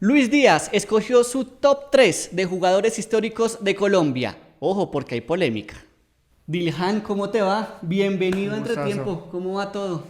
Luis Díaz escogió su top 3 de jugadores históricos de Colombia. Ojo, porque hay polémica. Dilhan, ¿cómo te va? Bienvenido a Un gustazo. Entretiempo. ¿Cómo va todo?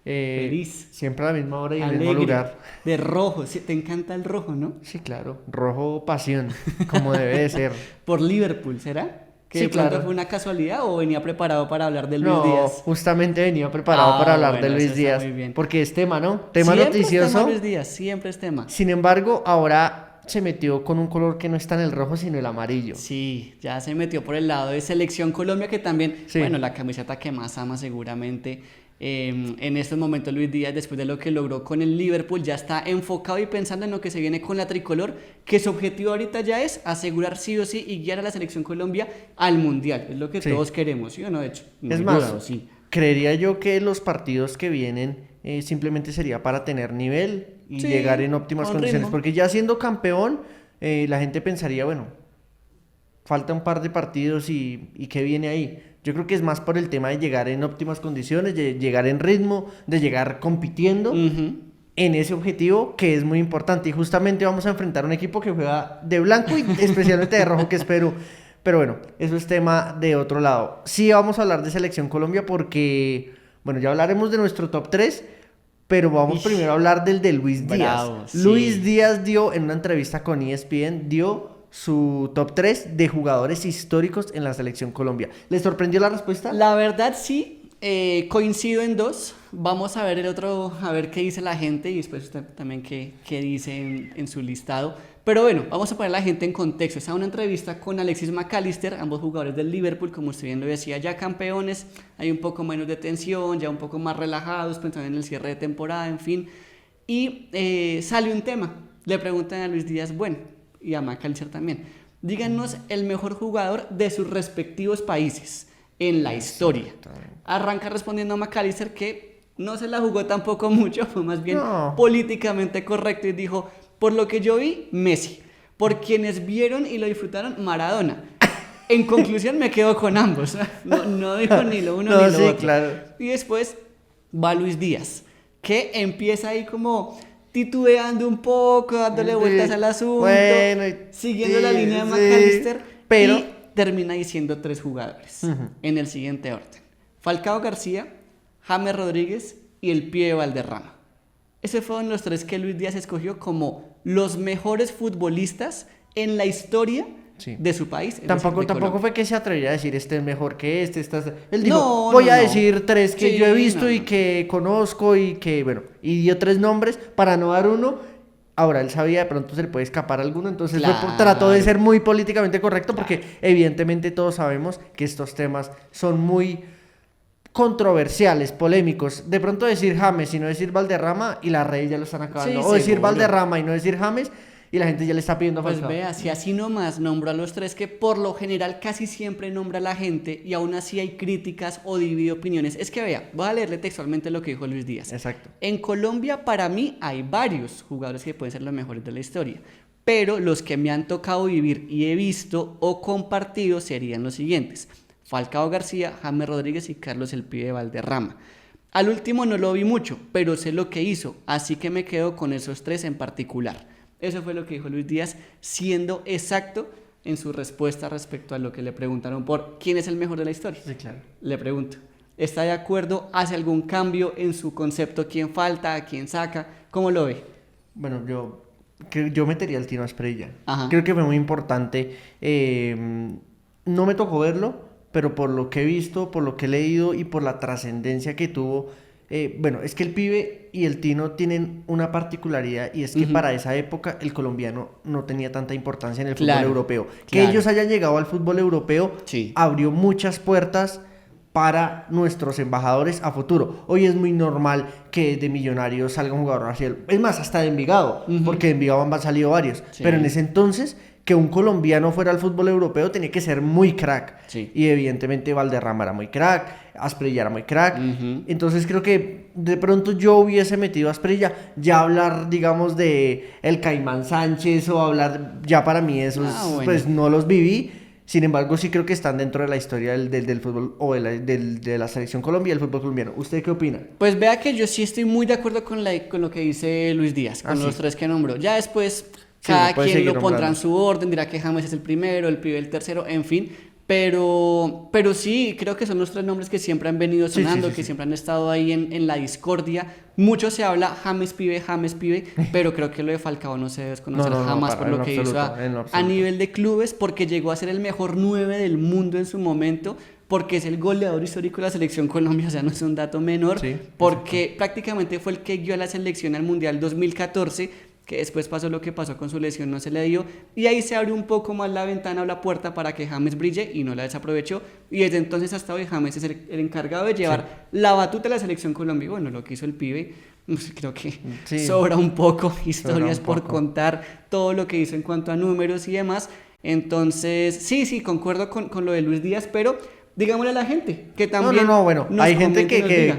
Feliz, Siempre a la misma hora y en el mismo alegre, lugar. de rojo. Sí, te encanta el rojo, ¿no? Sí, claro. Rojo pasión, como debe de ser. Por Liverpool, ¿será? ¿Que de Sí, pronto claro. fue una casualidad o venía preparado para hablar de Luis No, Díaz? justamente venía preparado para Ah, hablar de bueno, eso Luis está Díaz, muy bien. porque es tema, ¿no? Tema Siempre es tema noticioso. Luis Díaz, siempre es tema. Sin embargo, ahora se metió con un color que no está en el rojo, sino el amarillo. Sí, ya se metió por el lado de Selección Colombia, que también, bueno, Sí, la camiseta que más ama seguramente. En estos momentos Luis Díaz, después de lo que logró con el Liverpool, ya está enfocado y pensando en lo que se viene con la tricolor, que su objetivo ahorita ya es asegurar sí o sí y guiar a la Selección Colombia al Mundial. Es lo que sí. todos queremos, ¿sí o no? De hecho, no Es hay duda, más, ¿o sí? creería yo que los partidos que vienen simplemente sería para tener nivel y llegar en Sí, óptimas con condiciones, ritmo. porque ya siendo campeón, la gente pensaría, bueno, falta un par de partidos y qué viene ahí. Yo creo que es más por el tema de llegar en óptimas condiciones, de llegar en ritmo, de llegar compitiendo Ujú. en ese objetivo que es muy importante. Y justamente vamos a enfrentar un equipo que juega de blanco y especialmente de rojo, que es Perú. Pero bueno, eso es tema de otro lado. Sí vamos a hablar de Selección Colombia porque, bueno, ya hablaremos de nuestro top 3, pero vamos primero a Ish, hablar del de Luis Díaz. bravo, Luis sí. Díaz dio en una entrevista con ESPN, dio su top 3 de jugadores históricos en la Selección Colombia. ¿Les sorprendió la respuesta? La verdad sí, coincido en dos. Vamos a ver el otro, a ver qué dice la gente y después usted también qué dice en su listado. Pero bueno, vamos a poner a la gente en contexto. Está una entrevista con Alexis McAllister, ambos jugadores del Liverpool, como usted bien lo decía, ya campeones. Hay un poco menos de tensión, ya un poco más relajados, pensando en el cierre de temporada, en fin. Y sale un tema. Le preguntan a Luis Díaz, bueno, y a McAllister también. Díganos el mejor jugador de sus respectivos países en la historia. Exactamente. Arranca respondiendo a McAllister que no se la jugó tampoco mucho, fue más bien No, políticamente correcto y dijo, por lo que yo vi, Messi. Por quienes vieron y lo disfrutaron, Maradona. En conclusión, me quedo con ambos. No dijo ni lo uno ni no, lo sí, otro. claro. Y después va Luis Díaz, que empieza ahí como titubeando un poco, dándole vueltas al asunto, Bueno, siguiendo la sí, línea de sí. McAllister Pero, y termina diciendo tres jugadores ujú, en el siguiente orden. Falcao García, James Rodríguez y el Pibe Valderrama. Esos fueron los tres que Luis Díaz escogió como los mejores futbolistas en la historia sí. de su país, es decir, Tampoco, de tampoco Colombia. fue que se atreviera a decir este es mejor que este, Él dijo, No, voy no, a no. decir tres que yo he Sí, visto no, y no. que conozco y que, bueno, y dio tres nombres para no dar uno. Ahora él sabía de pronto se le puede escapar alguno, entonces trató de Claro, ser muy políticamente correcto claro. porque evidentemente todos sabemos que estos temas son muy controversiales, polémicos. De pronto decir James y no decir Valderrama y las redes ya lo están Sí, acabando. O decir seguro. Valderrama y no decir James y la gente ya le está pidiendo a Pues Falcao. vea, si así nomás nombro a los tres que por lo general casi siempre nombra a la gente y aún así hay críticas o divide opiniones. Es que vea, voy a leerle textualmente lo que dijo Luis Díaz. Exacto. En Colombia para mí hay varios jugadores que pueden ser los mejores de la historia, pero los que me han tocado vivir y he visto o compartido serían los siguientes. Falcao García, James Rodríguez y Carlos el Pibe Valderrama. Al último no lo vi mucho, pero sé lo que hizo, así que me quedo con esos tres en particular. Eso fue lo que dijo Luis Díaz, siendo exacto en su respuesta respecto a lo que le preguntaron por quién es el mejor de la historia. Sí, claro. Le pregunto, ¿está de acuerdo? ¿Hace algún cambio en su concepto? ¿Quién falta? ¿Quién saca? ¿Cómo lo ve? Bueno, yo metería el Tino Asprilla. Ajá. Creo que fue muy importante. No me tocó verlo, pero por lo que he visto, por lo que he leído y por la trascendencia que tuvo, bueno, es que el pibe y el Tino tienen una particularidad y es que Ujú. para esa época el colombiano no tenía tanta importancia en el fútbol Claro, europeo. Que claro. ellos hayan llegado al fútbol europeo Sí. abrió muchas puertas para nuestros embajadores a futuro. Hoy es muy normal que de Millonarios salga un jugador así, es más, hasta de Envigado, Ujú. porque de Envigado han salido varios, pero en Sí, ese entonces que un colombiano fuera al fútbol europeo tenía que ser muy crack, sí. y evidentemente Valderrama era muy crack, Asprilla era muy crack, Ujú. entonces creo que de pronto yo hubiese metido a Asprilla, ya hablar digamos de el Caimán Sánchez o hablar, ya para mí esos Ah, bueno. pues no los viví. Sin embargo, sí creo que están dentro de la historia del fútbol o de la selección Colombia y el fútbol colombiano. ¿Usted qué opina? Pues vea que yo sí estoy muy de acuerdo con lo que dice Luis Díaz, con los Sí. tres que nombró. Ya después Sí, cada lo puede quien seguir lo pondrá en nombrando. su orden, dirá que James es el primero, el pibe el tercero, en fin. Pero sí, creo que son los tres nombres que siempre han venido Sí, sí, sonando, sí, que sí. siempre han estado ahí en la discordia. Mucho se habla James pibe, pero creo que lo de Falcao no se debe desconocer No, jamás por en lo lo que hizo absoluto, en lo a absoluto. nivel de clubes, porque llegó a ser el mejor 9 del mundo en su momento, porque es el goleador histórico de la selección Colombia, o sea, no es un dato menor, Sí, porque prácticamente fue el que guió a la selección al Mundial 2014, que después pasó lo que pasó con su lesión, no se le dio, y ahí se abrió un poco más la ventana o la puerta para que James brille y no la desaprovechó, y desde entonces hasta hoy James es el encargado de llevar la batuta de la selección Colombia. Bueno, lo que hizo el pibe, creo que Sí, sobra un poco, sobra historias un por poco. contar, todo lo que hizo en cuanto a números y demás. Entonces, sí, concuerdo con lo de Luis Díaz, pero digámosle a la gente que también Bueno, nos hay gente comente y nos diga.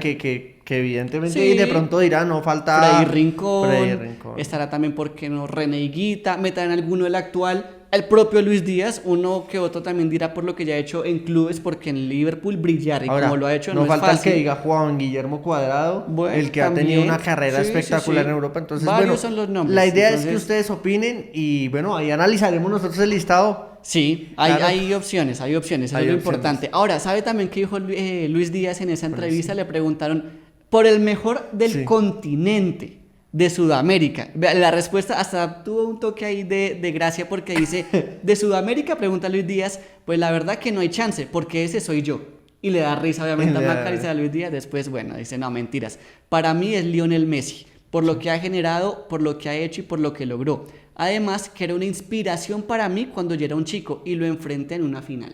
que evidentemente y de Sí, pronto dirá, no Freddy falta Freddy Rincón, Rincón. estará también, ¿por qué no? René Higuita, metan alguno del actual, el propio Luis Díaz, uno que otro también dirá por lo que ya ha hecho en clubes, porque en Liverpool brillar y como lo ha Ahora, hecho no no es falta el que fácil. diga Juan Guillermo Cuadrado, Bueno, el que ha tenido una también, carrera sí, espectacular sí. en Europa. Entonces, bueno, Varios son los nombres, la idea es que entonces ustedes opinen y bueno, ahí analizaremos nosotros el listado. sí, Claro, hay opciones, eso es hay lo opciones. importante. Ahora, ¿sabe también qué dijo Luis Díaz en esa Bueno, entrevista? sí. Le preguntaron por el mejor del Sí. continente de Sudamérica. Vea, la respuesta hasta tuvo un toque ahí de gracia porque dice, de Sudamérica, pregunta Luis Díaz, pues la verdad que no hay chance, porque ese soy yo. Y le da risa obviamente a Le da Maca, dice a Luis Díaz, después, bueno, dice, no, mentiras. Para mí es Lionel Messi, por lo que ha generado, por lo que ha hecho y por lo que logró. Además, que era una inspiración para mí cuando yo era un chico y lo enfrenté en una final,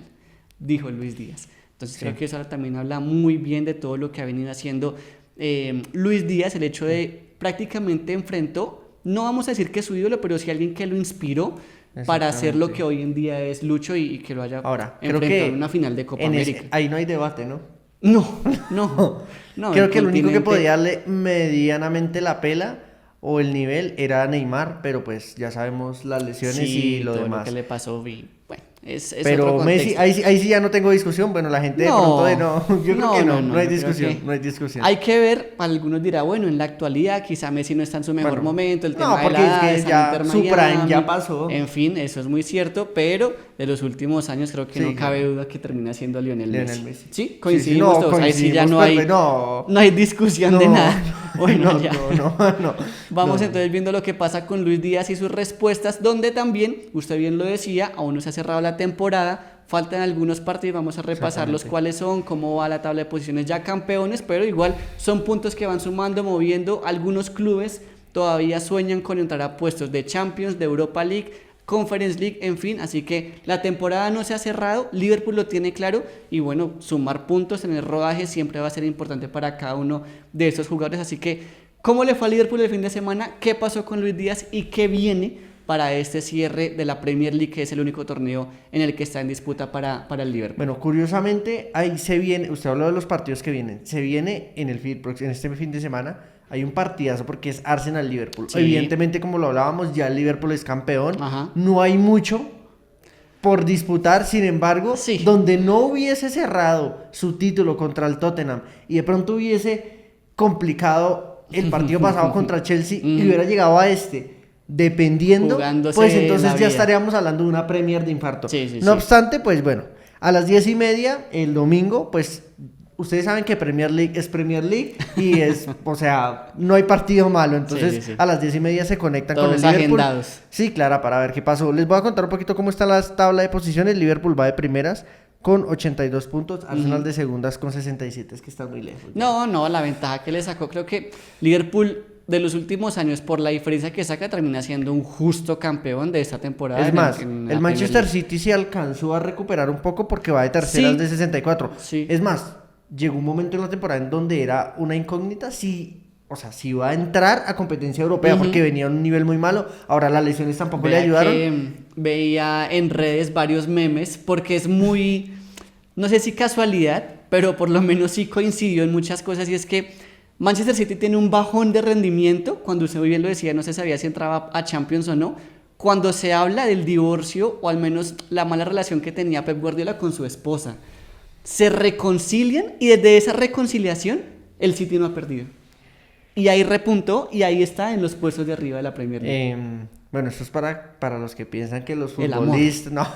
dijo Luis Díaz. Entonces Sí. creo que eso también habla muy bien de todo lo que ha venido haciendo Luis Díaz, el hecho de prácticamente enfrentó, no vamos a decir que es su ídolo, pero sí alguien que lo inspiró para hacer lo Exactamente. que hoy en día es Lucho y que lo haya Ahora, creo enfrentado que en una final de Copa en América. ahí no hay debate, ¿no? No, Creo el que el único que continente- podía darle medianamente la pela o el nivel era Neymar, pero pues ya sabemos las lesiones sí, y lo todo demás. lo que le pasó, y, bueno, es otro Pero Messi, contexto. ahí sí ya no tengo discusión. Bueno, la gente de pronto de no, yo creo que no hay yo creo discusión, que no hay discusión. hay que ver, para algunos dirá, bueno, en la actualidad quizá Messi no está en su mejor Bueno, momento, el no, tema de porque la es edad, que está en ya Inter su prime Miami, ya pasó. en fin, eso es muy cierto, pero de los últimos años creo que Sí, no cabe claro. duda que termina siendo Lionel Lionel Messi. Messi. Sí, coincidimos no, todos, ahí sí ya coincidimos, no hay, no, no hay discusión de no, nada. Bueno, no, ya. no. Vamos No. entonces viendo lo que pasa con Luis Díaz y sus respuestas, donde también, usted bien lo decía, aún no se ha cerrado la temporada, faltan algunos partidos, vamos a repasarlos Exactamente. cuáles son, cómo va la tabla de posiciones ya campeones, pero igual son puntos que van sumando, moviendo. Algunos clubes todavía sueñan con entrar a puestos de Champions, de Europa League, Conference League, en fin, así que la temporada no se ha cerrado, Liverpool lo tiene claro y bueno, sumar puntos en el rodaje siempre va a ser importante para cada uno de estos jugadores, así que ¿cómo le fue a Liverpool el fin de semana? ¿Qué pasó con Luis Díaz y qué viene para este cierre de la Premier League, que es el único torneo en el que está en disputa para el Liverpool? Bueno, curiosamente, ahí se viene, usted habló de los partidos que vienen, se viene en este fin de semana, hay un partidazo porque es Arsenal-Liverpool. Sí. Evidentemente, como lo hablábamos, ya el Liverpool es campeón, Ajá. no hay mucho por disputar, sin embargo, Sí. donde no hubiese cerrado su título contra el Tottenham y de pronto hubiese complicado el partido pasado contra Chelsea y hubiera llegado a dependiendo, Jugándose pues entonces la ya vida. estaríamos hablando de una Premier de infarto. Sí, sí, No sí. obstante, pues bueno, a las 10:30 el domingo, pues ustedes saben que Premier League es Premier League y es, o sea, no hay partido malo. Entonces Sí, sí, sí. a las 10:30 se conectan con Todos el Liverpool. agendados. Sí, Clara, para ver qué pasó. Les voy a contar un poquito cómo está la tabla de posiciones. Liverpool va de primeras con 82 puntos, Arsenal de segundas con 67, es que está muy lejos. No, la ventaja que le sacó, creo que Liverpool de los últimos años, por la diferencia que saca, termina siendo un justo campeón de esta temporada. Es más, en la el Premier Manchester League. City se alcanzó a recuperar un poco porque va de terceras Sí. de 64. Sí. Es más, llegó un momento en la temporada en donde era una incógnita si, o sea, si iba a entrar a competencia europea Ujú. porque venía a un nivel muy malo. Ahora las lesiones tampoco le Vea ayudaron. que veía en redes varios memes porque es muy, no sé si casualidad, pero por lo menos sí coincidió en muchas cosas y es que Manchester City tiene un bajón de rendimiento, cuando usted muy bien lo decía, no se sabía si entraba a Champions o no, cuando se habla del divorcio, o al menos la mala relación que tenía Pep Guardiola con su esposa, se reconcilian y desde esa reconciliación el City no ha perdido. Y ahí repuntó y ahí está en los puestos de arriba de la Premier League. Bueno, esto es para los que piensan que los El amor. futbolistas, no,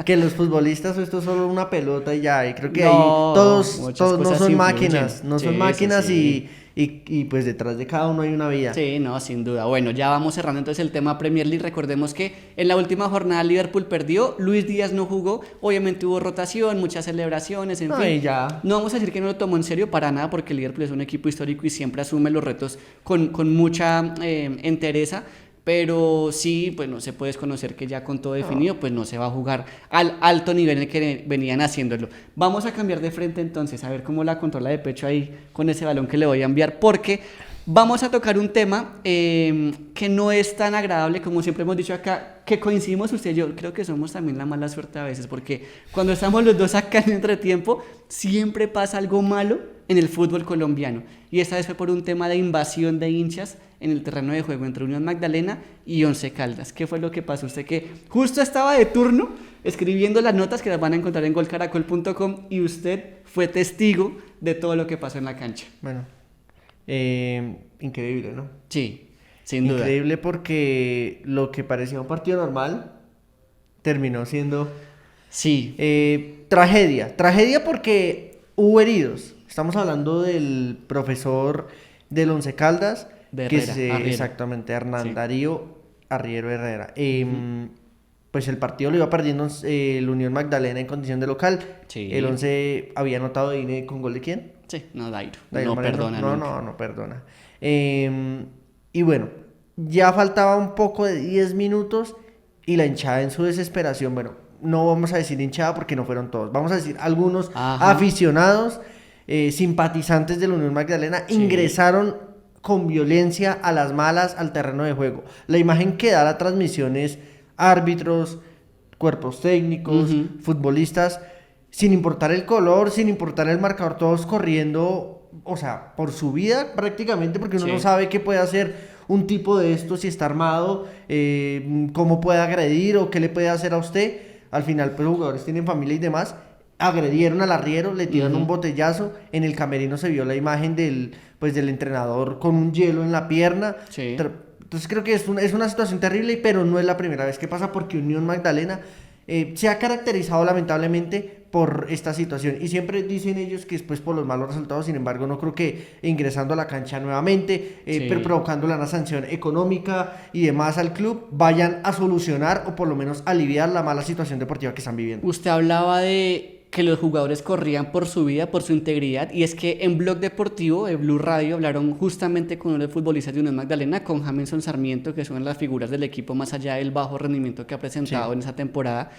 que los futbolistas esto es solo una pelota y ya, y creo que No, ahí todos muchas no cosas son influyen. máquinas, no Sí, son eso máquinas sí. y pues detrás de cada uno hay una vida. Sí, no, sin duda. Bueno, ya vamos cerrando entonces el tema Premier League. Recordemos que en la última jornada Liverpool perdió, Luis Díaz no jugó, obviamente hubo rotación, muchas celebraciones, en No, fin. y ya. No vamos a decir que no lo tomó en serio para nada, porque Liverpool es un equipo histórico y siempre asume los retos con mucha entereza. Pero sí, pues no se puede desconocer que ya con todo definido, pues no se va a jugar al alto nivel en el que venían haciéndolo. Vamos a cambiar de frente entonces, a ver cómo la controla de pecho ahí con ese balón que le voy a enviar, porque vamos a tocar un tema que no es tan agradable como siempre hemos dicho acá, que coincidimos usted y yo. Creo que somos también la mala suerte a veces, porque cuando estamos los dos acá en entretiempo, siempre pasa algo malo en el fútbol colombiano. Y esta vez fue por un tema de invasión de hinchas en el terreno de juego entre Unión Magdalena y Once Caldas. ¿Qué fue lo que pasó? Usted que justo estaba de turno escribiendo las notas que las van a encontrar en golcaracol.com y usted fue testigo de todo lo que pasó en la cancha. Bueno, increíble, ¿no? Sí, sin duda. Increíble porque lo que parecía un partido normal terminó siendo Sí, tragedia porque hubo heridos. Estamos hablando del profesor del Once Caldas, de que Herrera, es Arriero. exactamente Hernán Sí. Darío Arriero Herrera. Pues el partido lo iba perdiendo el Unión Magdalena en condición de local. Sí. El Once había anotado INE con gol de quién? Sí, no, Dairo. Dairo No Moreno. perdona No, nunca. no perdona. Y bueno, ya faltaba un poco de 10 minutos y la hinchada en su desesperación, bueno, no vamos a decir hinchada porque no fueron todos, vamos a decir algunos Ajá. aficionados, simpatizantes de la Unión Magdalena, Sí. ingresaron con violencia a las malas al terreno de juego. La imagen que da la transmisión es árbitros, cuerpos técnicos, Ujú. futbolistas, sin importar el color, sin importar el marcador, todos corriendo, o sea, por su vida prácticamente, porque uno Sí. no sabe qué puede hacer un tipo de esto, si está armado, cómo puede agredir o qué le puede hacer a usted. Al final, pues los jugadores tienen familia y demás. Agredieron al arriero, le tiraron un botellazo. En el camerino se vio la imagen del entrenador con un hielo en la pierna. Sí. Entonces creo que es una situación terrible, pero no es la primera vez que pasa porque Unión Magdalena se ha caracterizado lamentablemente por esta situación y siempre dicen ellos que es pues por los malos resultados. Sin embargo, no creo que ingresando a la cancha nuevamente, Sí. pero provocándole una sanción económica y demás al club, vayan a solucionar o por lo menos aliviar la mala situación deportiva que están viviendo. Usted hablaba de que los jugadores corrían por su vida, por su integridad, y es que en Blog Deportivo de Blue Radio hablaron justamente con uno de los futbolistas de Unión Magdalena, con Jameson Sarmiento, que es una de las figuras del equipo más allá del bajo rendimiento que ha presentado Sí. en esa temporada,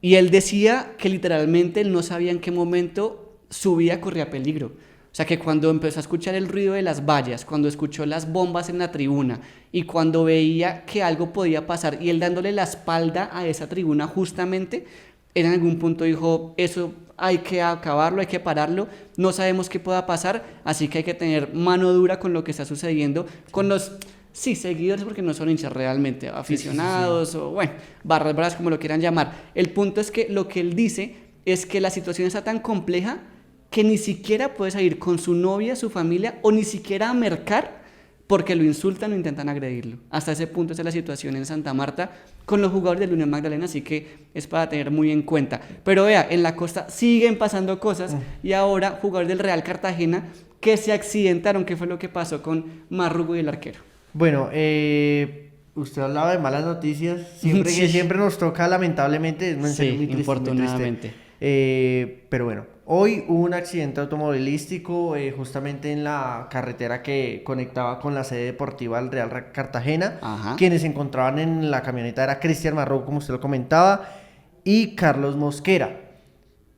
y él decía que literalmente él no sabía en qué momento su vida corría peligro. O sea, que cuando empezó a escuchar el ruido de las vallas, cuando escuchó las bombas en la tribuna y cuando veía que algo podía pasar y él dándole la espalda a esa tribuna justamente, él en algún punto dijo, eso hay que acabarlo, hay que pararlo, no sabemos qué pueda pasar, así que hay que tener mano dura con lo que está sucediendo, con los, sí, seguidores, porque no son hinchas realmente, aficionados o bueno, barras bravas como lo quieran llamar. El punto es que lo que él dice es que la situación está tan compleja que ni siquiera puede salir con su novia, su familia o ni siquiera a mercar porque lo insultan o intentan agredirlo. Hasta ese punto es la situación en Santa Marta con los jugadores de la Unión Magdalena, así que es para tener muy en cuenta. Pero vea, en la costa siguen pasando cosas y ahora jugadores del Real Cartagena que se accidentaron. ¿Qué fue lo que pasó con Marrugo y el arquero? Bueno, usted hablaba de malas noticias, siempre que Sí. siempre nos toca lamentablemente, es en serio, Sí, muy triste, muy triste. infortunadamente. Pero bueno, hoy hubo un accidente automovilístico justamente en la carretera que conectaba con la sede deportiva del Real Cartagena. Ajá. Quienes se encontraban en la camioneta era Cristian Marrou, como usted lo comentaba, y Carlos Mosquera.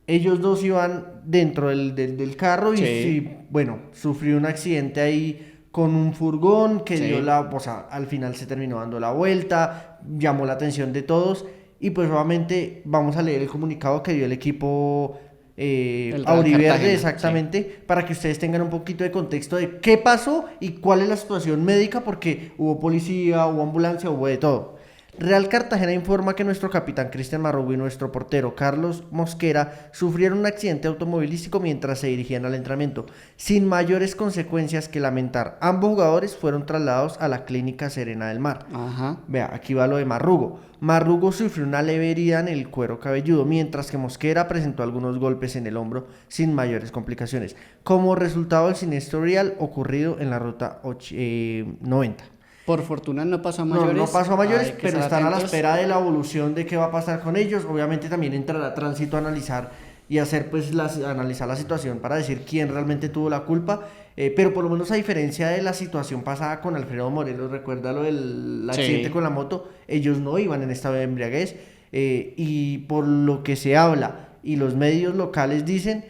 Ellos dos iban dentro del carro y, Sí. sí, bueno, sufrió un accidente ahí con un furgón que Sí. dio o sea, al final se terminó dando la vuelta, llamó la atención de todos y pues obviamente vamos a leer el comunicado que dio el equipo El Real Auriverde, Cartagena, exactamente, para que ustedes tengan un poquito de contexto de qué pasó y cuál es la situación médica, porque hubo policía, hubo ambulancia, hubo de todo. Real Cartagena informa que nuestro capitán Cristian Marrugo y nuestro portero Carlos Mosquera sufrieron un accidente automovilístico mientras se dirigían al entrenamiento, sin mayores consecuencias que lamentar. Ambos jugadores fueron trasladados a la clínica Serena del Mar. Ajá. Vea, aquí va lo de Marrugo. Marrugo sufrió una leve herida en el cuero cabelludo, mientras que Mosquera presentó algunos golpes en el hombro sin mayores complicaciones, como resultado del siniestro vial ocurrido en la ruta 90. Por fortuna no pasó a mayores. No pasó a mayores, Hay que pero estar están a la atentos. espera de la evolución de qué va a pasar con ellos. Obviamente también entrará Tránsito a analizar y hacer pues analizar la situación para decir quién realmente tuvo la culpa. Pero por lo menos a diferencia de la situación pasada con Alfredo Morelos, recuerda lo del accidente con la moto, ellos no iban en estado de embriaguez, y por lo que se habla y los medios locales dicen,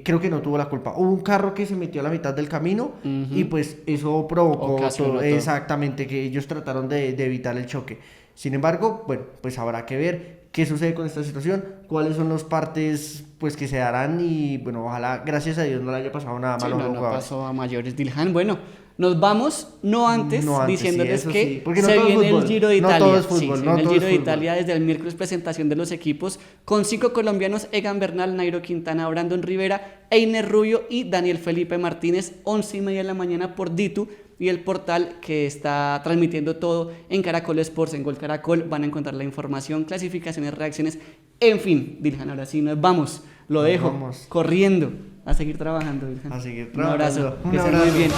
creo que no tuvo la culpa. Hubo un carro que se metió a la mitad del camino y pues eso provocó Ocasionó todo. exactamente que ellos trataron de evitar el choque. Sin embargo, bueno, pues habrá que ver qué sucede con esta situación, cuáles son las partes pues que se darán y bueno, ojalá, gracias a Dios, no le haya pasado nada Sí, malo a los no jugadores. pasó a mayores, Dilhan. Bueno, nos vamos, no antes, No antes, diciéndoles sí, eso que sí, porque no se todo es viene el fútbol. Giro de No Italia. todo es Sí, fútbol, se no viene el todo Giro es de fútbol. Italia desde el miércoles, presentación de los equipos con 5 colombianos: Egan Bernal, Nairo Quintana, Brandon Rivera, Einer Rubio y Daniel Felipe Martínez, 11:30 de la mañana por Ditu, y el portal que está transmitiendo todo en Caracol Sports, en Gol Caracol. Van a encontrar la información, clasificaciones, reacciones, en fin. Dilhan, ahora sí nos vamos. Lo Nos dejo vamos. corriendo a seguir trabajando, Dilhan. A seguir Un abrazo, trabajando. Un que estén abrazo. muy bien.